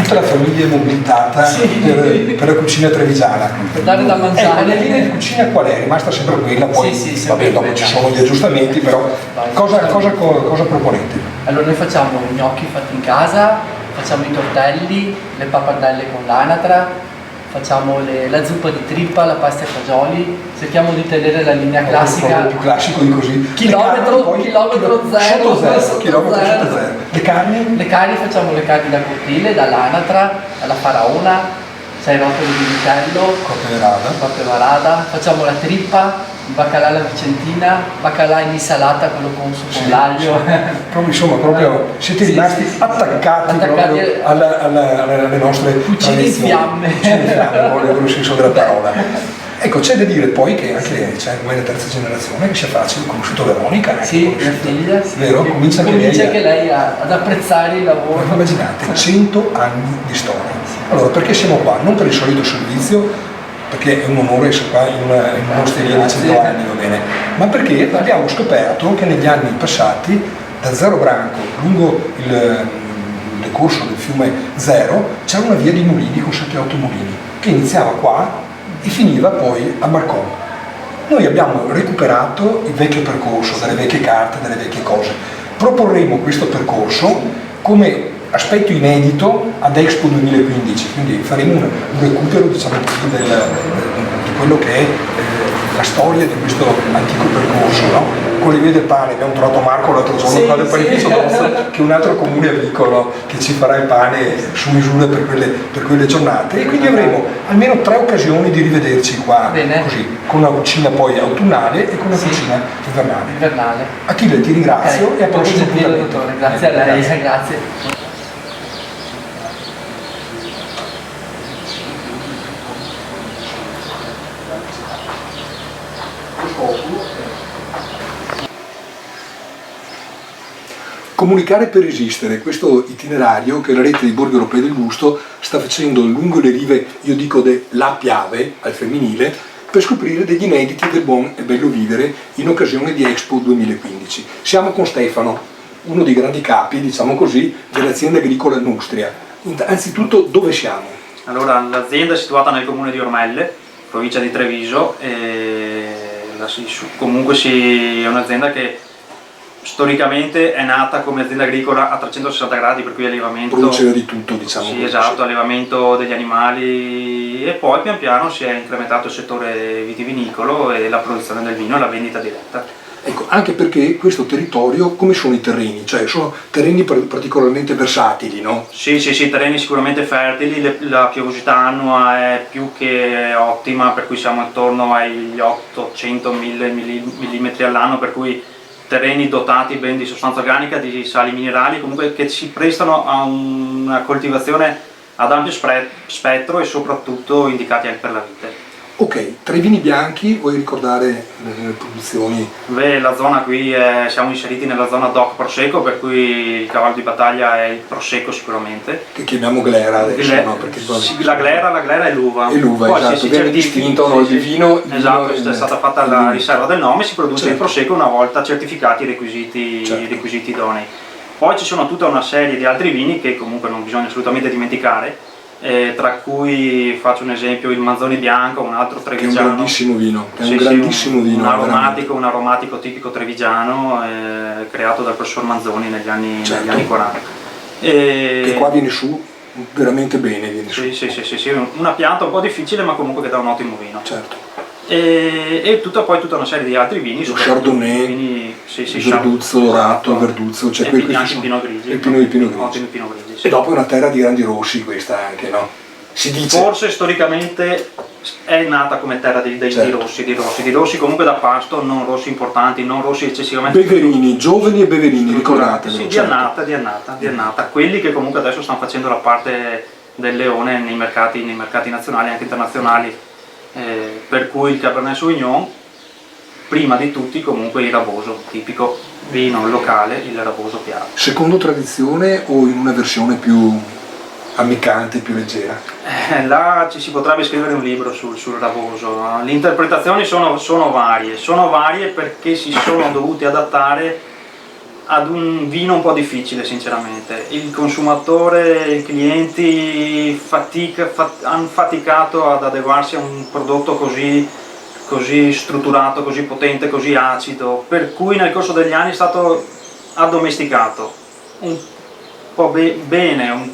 tutta la famiglia è mobilitata per la cucina trevigiana. Per dare da mangiare. La linea di cucina qual è? È rimasta sempre quella, poi vabbè, dopo ci sono gli aggiustamenti, però cosa proponete? Allora noi facciamo i gnocchi fatti in casa, facciamo i tortelli, le pappardelle con l'anatra, facciamo la zuppa di trippa, la pasta ai fagioli, cerchiamo di tenere la linea classica. Il più classico di così. Chilometro zero. Le carni? Le carni facciamo le carni da cortile, dall'anatra, alla faraona, 6 rotoli di vitello, coppe varada, facciamo la trippa, il baccalà alla vicentina, baccalà in insalata, quello con l'aglio. Proprio siete rimasti attaccati proprio alle nostre cucine in fiamme, nel senso della parola. Ecco, c'è da dire poi che anche c'è come la terza generazione che si affaccia, ho conosciuto Veronica, mia figlia, vero? Comincia anche lei ad apprezzare il lavoro. Immaginate, 100 anni di storia. Allora, perché siamo qua? Non per il solito servizio, perché è un onore essere qua in un'osteria di 100 anni, va bene, ma perché abbiamo scoperto che negli anni passati, da Zero Branco, lungo il decorso del fiume Zero, c'era una via di mulini con 7-8 mulini, che iniziava qua e finiva poi a Marcon. Noi abbiamo recuperato il vecchio percorso, delle vecchie carte, delle vecchie cose. Proporremo questo percorso come aspetto inedito ad Expo 2015, quindi faremo un recupero, diciamo così, di quello che è la storia di questo antico percorso, no? Con le vie del pane, abbiamo trovato Marco l'altro giorno qua del panificio d'Osso, che è un altro comune agricolo che ci farà il pane su misura per quelle giornate, e quindi avremo almeno 3 occasioni di rivederci qua, così, con una cucina poi autunnale e con una cucina invernale. Achille, ti ringrazio e a prossimo appuntamento. Grazie a lei, grazie. Comunicare per esistere, questo itinerario che la rete dei borghi europei del gusto sta facendo lungo le rive, io dico La Piave al femminile, per scoprire degli inediti del buon e bello vivere in occasione di Expo 2015. Siamo con Stefano, uno dei grandi capi, diciamo così, dell'azienda agricola Nustria. Anzitutto, dove siamo? Allora, l'azienda è situata nel comune di Ormelle, provincia di Treviso, comunque è un'azienda che storicamente è nata come azienda agricola a 360 gradi, per cui allevamento... Produceva di tutto, diciamo. Sì, esatto, allevamento degli animali, e poi pian piano si è incrementato il settore vitivinicolo e la produzione del vino e la vendita diretta. Ecco, anche perché questo territorio, come sono i terreni? Cioè sono terreni particolarmente versatili, no? Sì, terreni sicuramente fertili, la piovosità annua è più che ottima, per cui siamo attorno agli 800.000 mm all'anno, per cui terreni dotati ben di sostanza organica, di sali minerali, comunque che si prestano a una coltivazione ad ampio spettro e soprattutto indicati anche per la vite. Ok, tra i vini bianchi vuoi ricordare le produzioni? Beh, la zona qui, siamo inseriti nella zona DOC Prosecco, per cui il cavallo di battaglia è il Prosecco sicuramente. Che chiamiamo glera adesso, no? Perché sì, la glera è l'uva. E l'uva, poi esatto, viene distinto, no? Il vino... Esatto, è stata fatta la riserva del nome, si produce il Prosecco una volta certificati i requisiti idonei. Poi ci sono tutta una serie di altri vini che comunque non bisogna assolutamente dimenticare, tra cui faccio un esempio il Manzoni Bianco, un altro trevigiano. Che è un grandissimo vino, un aromatico tipico trevigiano, creato dal professor Manzoni negli anni 40. Che qua viene su veramente bene. Sì, una pianta un po' difficile ma comunque che dà un ottimo vino. Certo. E tutta una serie di altri vini, lo Chardonnay, Verduzzo, Dorato, Verduzzo, cioè e anche il Pinot Grigio. Il Pinot Grigio. Ottimo Pinot Grigio, sì. E dopo è una terra di grandi rossi questa anche, no? Si dice. Forse storicamente è nata come terra di rossi comunque da pasto, non rossi importanti, non rossi eccessivamente... Beverini, giovani e Beverini, ricordatelo. Sì, di annata, quelli che comunque adesso stanno facendo la parte del leone nei mercati nazionali e anche internazionali. Per cui il Cabernet Sauvignon, prima di tutti comunque il Raboso, tipico vino locale, il Raboso Piave. Secondo tradizione o in una versione più ammiccante, più leggera? Là ci si potrebbe scrivere un libro sul Raboso. Le interpretazioni sono varie perché si sono dovuti adattare ad un vino un po' difficile sinceramente. Il consumatore, i clienti hanno faticato ad adeguarsi a un prodotto così strutturato, così potente, così acido, per cui nel corso degli anni è stato addomesticato un po' bene,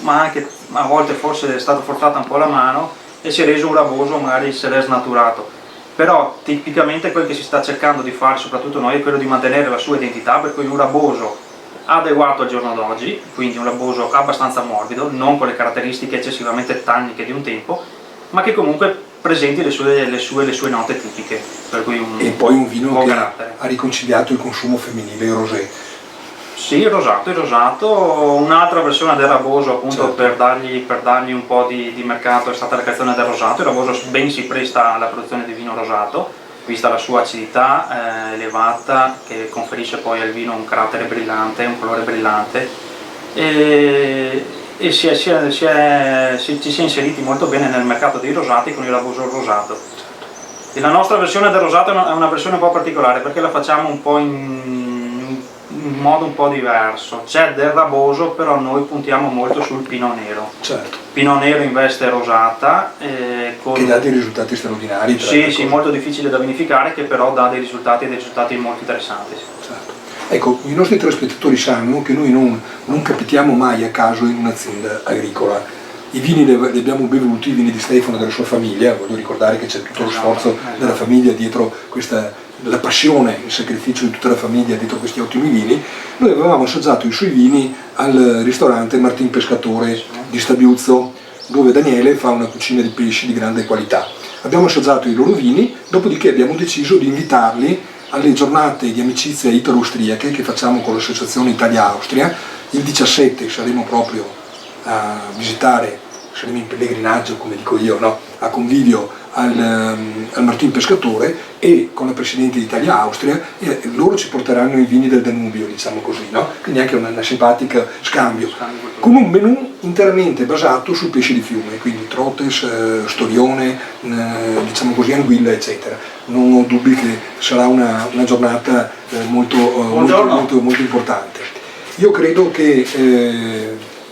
ma anche a volte forse è stata forzata un po' la mano e si è reso un raboso, magari se l'è snaturato. Però tipicamente quel che si sta cercando di fare, soprattutto noi, è quello di mantenere la sua identità, per cui un raboso adeguato al giorno d'oggi, quindi un raboso abbastanza morbido, non con le caratteristiche eccessivamente tanniche di un tempo, ma che comunque presenti le sue note tipiche, per cui e poi un vino che carattere. Ha riconciliato il consumo femminile, il rosé. Sì, il rosato, un'altra versione del raboso appunto, certo. per dargli un po' di mercato è stata la creazione del rosato. Il raboso ben si presta alla produzione di vino rosato, vista la sua acidità elevata, che conferisce poi al vino un carattere brillante, un colore brillante, e ci si è inseriti molto bene nel mercato dei rosati con il raboso rosato. E la nostra versione del rosato è una versione un po' particolare, perché la facciamo un po' in modo un po' diverso. C'è del raboso, però noi puntiamo molto sul Pinot Nero. Certo. Pinot Nero in veste rosata. Che dà dei risultati straordinari. Sì, molto difficile da vinificare, che però dà dei risultati molto interessanti. Certo. Ecco, i nostri telespettatori sanno che noi non capitiamo mai a caso in un'azienda agricola. I vini li abbiamo bevuti, i vini di Stefano e della sua famiglia. Voglio ricordare che c'è tutto lo sforzo della famiglia dietro la passione, il sacrificio di tutta la famiglia dietro questi ottimi vini. Noi avevamo assaggiato i suoi vini al ristorante Martin Pescatore di Stabiuzzo, dove Daniele fa una cucina di pesci di grande qualità. Abbiamo assaggiato i loro vini, dopodiché abbiamo deciso di invitarli alle giornate di amicizia italo-austriache che facciamo con l'associazione Italia-Austria. Il 17 saremo proprio a visitare, saremo in pellegrinaggio, come dico io, no? A convivio al Martin Pescatore, e con la presidente di Italia-Austria, e loro ci porteranno i vini del Danubio, diciamo così, no? Quindi anche una simpatica scambio, con un menù interamente basato su pesci di fiume, quindi trotes, storione, diciamo così, anguilla, eccetera. Non ho dubbi che sarà una giornata molto importante. Io credo che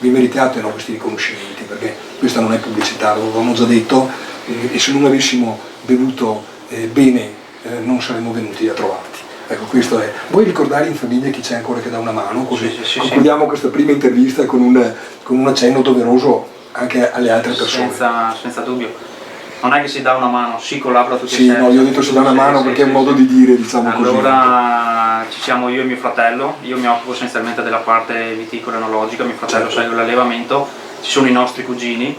vi meritiate, no, questi riconoscimenti, perché questa non è pubblicità, lo avevamo già detto, e se non avessimo bevuto bene non saremmo venuti a trovarti. Ecco, questo è. Vuoi ricordare in famiglia chi c'è ancora che dà una mano? Così concludiamo questa prima intervista con un accenno doveroso anche alle altre persone. Senza dubbio. Non è che si dà una mano, si collabora tutti insieme. Sì, no, io ho detto si dà una mano perché è un modo di dire, diciamo così. Allora ci siamo io e mio fratello, io mi occupo essenzialmente della parte viticola enologica, mio fratello segue l'allevamento, ci sono i nostri cugini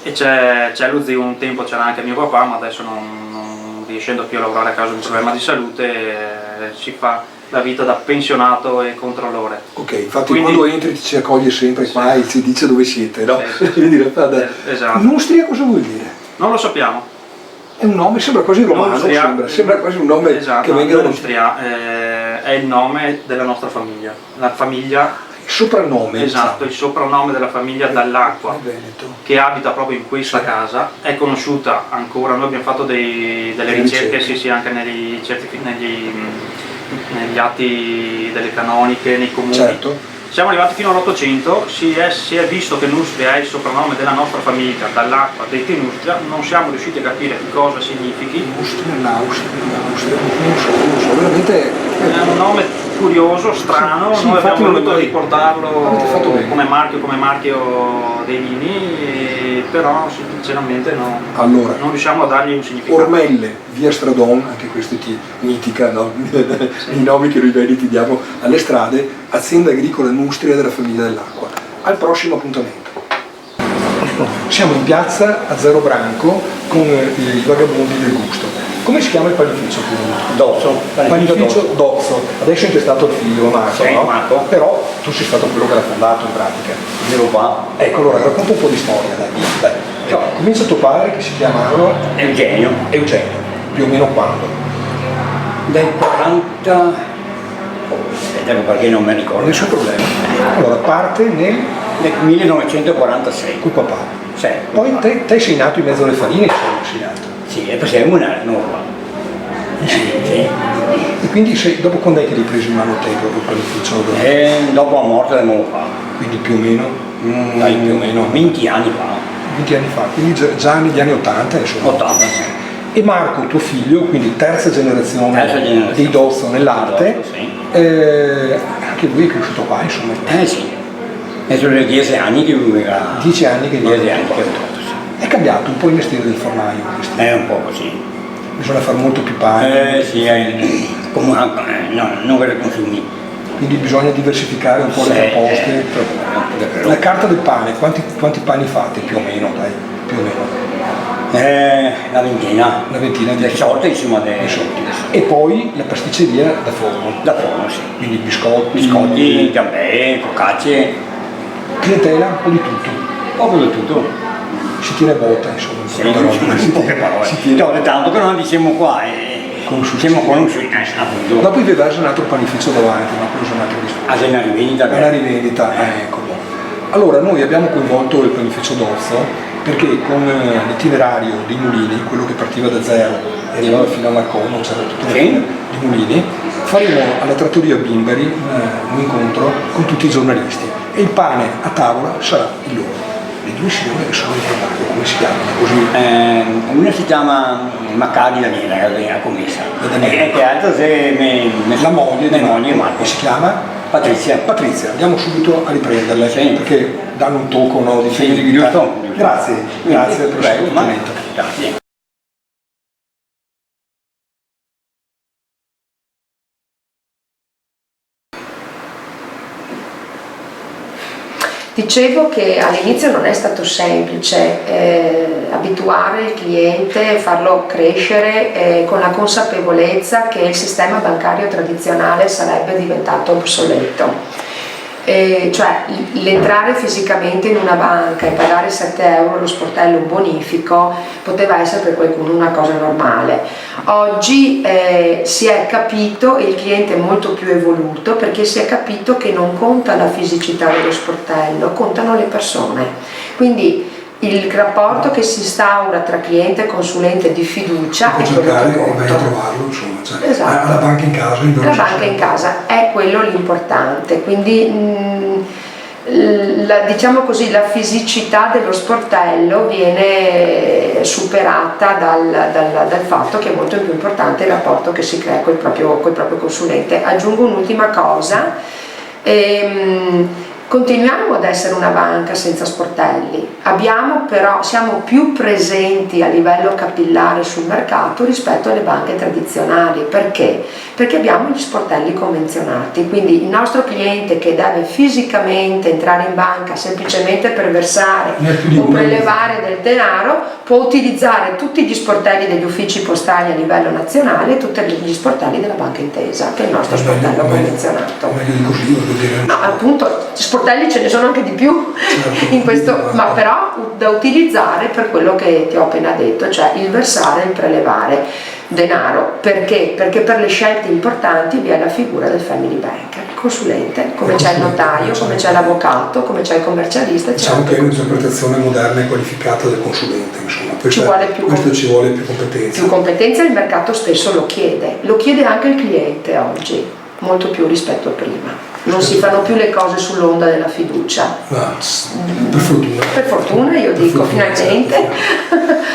e c'è lo zio. Un tempo c'era anche mio papà, ma adesso non riuscendo più a lavorare a causa di un problema di salute si fa la vita da pensionato e controllore. Ok, infatti quindi, quando entri ci accoglie sempre qua e ci dice dove siete, no? Esatto. Nustria cosa vuol dire? Non lo sappiamo. È un nome, sembra quasi romano, sembra quasi un nome che venga da Nustria, è il nome della nostra famiglia, la famiglia. Il soprannome. Esatto, il soprannome della famiglia Dall'Acqua, che abita proprio in questa casa, è conosciuta ancora. Noi abbiamo fatto delle ricerche, sì, anche negli atti delle canoniche, nei comuni. Certo. Siamo arrivati fino all'Ottocento, si è visto che Nustria è il soprannome della nostra famiglia, Dall'Acqua, detta Nustria, non siamo riusciti a capire cosa significhi. Nustria, l'Austria, non so, veramente è un nome curioso, strano, sì, noi abbiamo voluto ricordarlo come marchio dei vini, però sinceramente allora, non riusciamo a dargli un significato. Ormelle, via Stradon, anche questo mitica, no? I nomi che noi veneti diamo alle strade, azienda agricola Nustria della famiglia Dall'Acqua. Al prossimo appuntamento. Siamo in piazza a Zero Branco con i vagabondi del gusto. Come si chiama il panificio? Dozzo. Panificio Dozzo. Adesso è intestato al figlio Marco, sì, no? Marco. Però tu sei stato quello che l'ha fondato in pratica. Ero qua. Ecco, allora racconta un po' di storia, dai. No, comincia tuo padre che si chiamava Eugenio. Più o meno quando? Dai 40. Aspetta, perché non mi ricordo. Nessun problema. Allora parte nel 1946. Col papà. Sì. Poi te sei nato in mezzo alle farine, sei nato. Sì, e poi siamo una nuova. Sì. quindi dopo quando è che hai preso in mano te proprio il panificio? Dopo la morte del mio papà. Quindi più o meno? Dai, più o meno 20 anni fa. 20 anni fa, quindi già negli anni 80 insomma. 80, sì. E Marco, tuo figlio, quindi terza generazione dei Dozzo nell'arte, Sì. Anche lui è cresciuto qua insomma. Sì. E sono 10 anni che viveva. 10 anni che vive 10 anni qua. che sì. È cambiato un po' il mestiere del fornaio. È un po' così. Bisogna fare molto più pane, Sì, comunque non per i consumi. quindi bisogna diversificare un po' le proposte. La carta del pane, quanti pani fate più o meno? Dai, più o meno. Una ventina. Una ventina di Le sorte, insomma, di soldi. E poi la pasticceria da forno, da forno, sì. quindi biscotti, Biscotti, gambè, focacce, clientela, un po' di tutto. poco di tutto. Si tiene botta insomma. Sì, Si poche parole. si tiene. No, tanto che non diciamo qua, siamo conosciuti, appunto. Dopo vi verso un altro panificio davanti, ma quello sono un altro discorso. Ah, c'è una rivendita. È una rivendita, ecco. Allora noi abbiamo coinvolto il panificio Dozzo perché con l'itinerario dei mulini, quello che partiva da zero e arrivava fino a Marcon, c'era tutta una fila di mulini, faremo alla trattoria Bimberi un incontro con tutti i giornalisti e il pane a tavola sarà il loro. Le due signore che sono in Marco, come si chiamano? Così. Una si chiama Macari Daniela, la commessa. Daniela. E che altro se La moglie di moglie Marco, che si chiama? Patrizia. Patrizia, andiamo subito a riprenderle perché danno un tocco di femminilità. giusto. Grazie per il suo commento. Grazie. Dicevo che all'inizio non è stato semplice abituare il cliente, farlo crescere con la consapevolezza che il sistema bancario tradizionale sarebbe diventato obsoleto. Cioè l'entrare fisicamente in una banca e pagare 7 euro lo sportello un bonifico poteva essere per qualcuno una cosa normale. Oggi si è capito, e il cliente è molto più evoluto, perché si è capito che non conta la fisicità dello sportello, contano le persone. Quindi il rapporto che si instaura tra cliente e consulente di fiducia Puoi è quello cercare che e vai a conta. trovarlo, insomma, cioè, Esatto. alla banca in casa. La banca in casa è quello l'importante, quindi diciamo così, la fisicità dello sportello viene superata dal fatto che è molto più importante il rapporto che si crea col proprio consulente. Aggiungo un'ultima cosa. Continuiamo ad essere una banca senza sportelli, siamo più presenti a livello capillare sul mercato rispetto alle banche tradizionali. Perché? Perché abbiamo gli sportelli convenzionati, quindi il nostro cliente che deve fisicamente entrare in banca semplicemente per versare o prelevare del denaro può utilizzare tutti gli sportelli degli uffici postali a livello nazionale e tutti gli sportelli della Banca Intesa, che è il nostro sportello convenzionato. Meglio di così, voglio dire. No, appunto, sportelli ce ne sono anche di più in questo, ma però da utilizzare per quello che ti ho appena detto, cioè il versare e il prelevare denaro. Perché? Perché per le scelte importanti vi è la figura del family banker, il consulente, come c'è il notaio, come c'è l'avvocato, come c'è il commercialista. Diciamo che è un'interpretazione moderna e qualificata del consulente, insomma. Questo ci vuole più competenza. Più competenza, il mercato spesso lo chiede anche il cliente oggi, molto più rispetto a prima. Non si fanno più le cose sull'onda della fiducia. Per fortuna. Per fortuna, io dico, finalmente.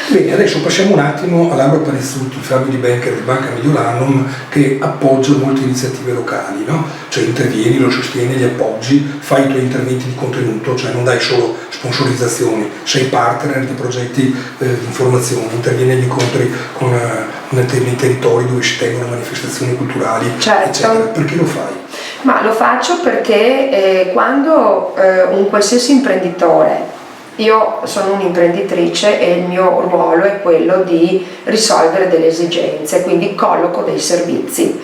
Bene, adesso passiamo un attimo a Laura Parizzuti, family banker di Banca Mediolanum, che appoggia molte iniziative locali, no? Cioè intervieni, lo sostieni, li appoggi, fai i tuoi interventi di contenuto, cioè non dai solo sponsorizzazioni, sei partner di progetti di informazione, intervieni agli incontri nei territori dove si tengono manifestazioni culturali, certo, eccetera. Perché lo fai? Ma lo faccio perché quando un qualsiasi imprenditore, io sono un'imprenditrice e il mio ruolo è quello di risolvere delle esigenze, quindi colloco dei servizi.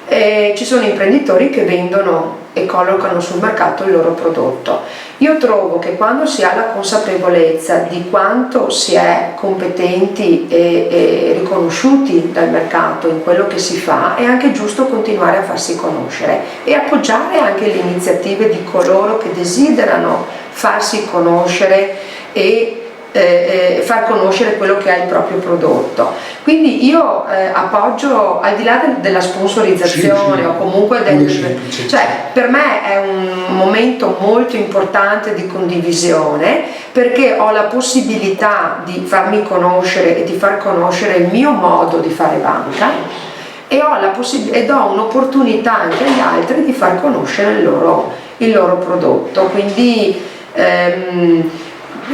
Ci sono imprenditori che vendono e collocano sul mercato il loro prodotto. Io trovo che quando si ha la consapevolezza di quanto si è competenti e riconosciuti dal mercato in quello che si fa, è anche giusto continuare a farsi conoscere e appoggiare anche le iniziative di coloro che desiderano farsi conoscere e far conoscere quello che è il proprio prodotto. Quindi io appoggio, al di là della sponsorizzazione, sì, o comunque semplice. cioè per me è un momento molto importante di condivisione, perché ho la possibilità di farmi conoscere e di far conoscere il mio modo di fare banca, e do un'opportunità anche agli altri di far conoscere il loro prodotto. Quindi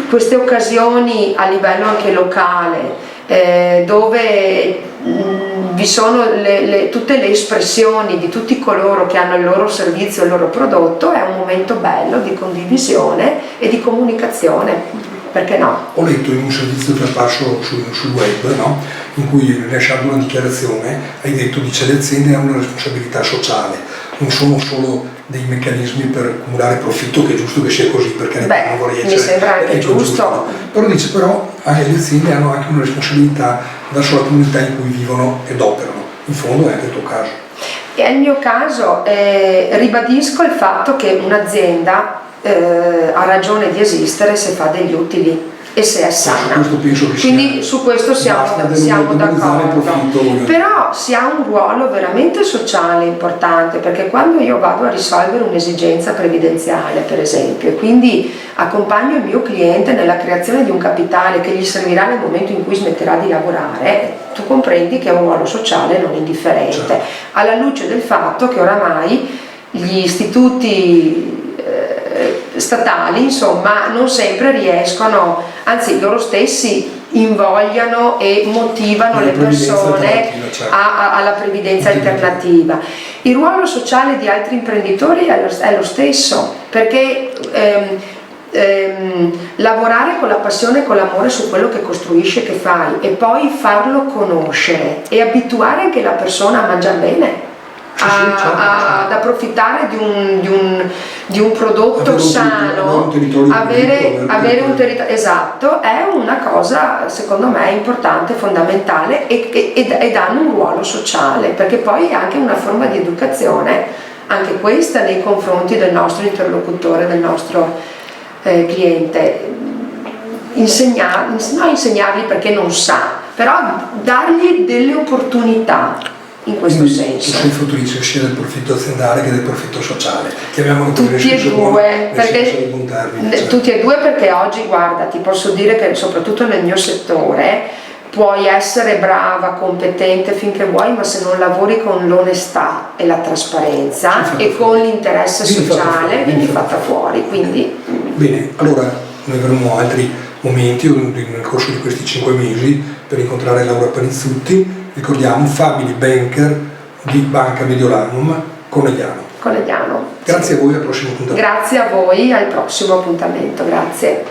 queste occasioni a livello anche locale, dove vi sono tutte le espressioni di tutti coloro che hanno il loro servizio, il loro prodotto, è un momento bello di condivisione e di comunicazione. Perché no? Ho letto in un servizio che è apparso sul web, no? In cui, rilasciando una dichiarazione, hai detto che le aziende hanno una responsabilità sociale, non sono solo dei meccanismi per accumulare profitto, che è giusto che sia così, perché non vorrei mi sembra anche giusto. Però dice, le aziende hanno anche una responsabilità verso la comunità in cui vivono ed operano. In fondo è anche il tuo caso. E nel mio caso ribadisco il fatto che un'azienda ha ragione di esistere se fa degli utili e se è sana. Quindi su questo siamo d'accordo. Però si ha un ruolo veramente sociale importante, perché quando io vado a risolvere un'esigenza previdenziale, per esempio, e quindi accompagno il mio cliente nella creazione di un capitale che gli servirà nel momento in cui smetterà di lavorare, tu comprendi che è un ruolo sociale non indifferente, certo. Alla luce del fatto che oramai gli istituti statali, insomma, non sempre riescono, anzi loro stessi invogliano e motivano le persone alla previdenza alternativa. Il ruolo sociale di altri imprenditori è lo stesso, perché lavorare con la passione e con l'amore su quello che costruisci e che fai, e poi farlo conoscere e abituare anche la persona a mangiare bene, ad approfittare di un prodotto sano, avere un territorio, esatto, è una cosa secondo me importante, fondamentale, ed hanno un ruolo sociale, perché poi è anche una forma di educazione, anche questa, nei confronti del nostro interlocutore, del nostro cliente. Non insegnargli perché non sa, però dargli delle opportunità. In questo senso. Tu sei fruttrice sia del profitto aziendale che del profitto sociale. Chiamiamolo tutti e due, tutti e due, perché oggi, guarda, ti posso dire che soprattutto nel mio settore puoi essere brava, competente finché vuoi, ma se non lavori con l'onestà e la trasparenza e con l'interesse sociale vieni fatta fuori. Quindi. Bene, allora noi avremo altri momenti nel corso di questi 5 mesi per incontrare Laura Panizzutti. Ricordiamo, family banker di Banca Mediolanum Conegliano. Conegliano. Grazie a voi, al prossimo appuntamento. Grazie a voi, al prossimo appuntamento, grazie.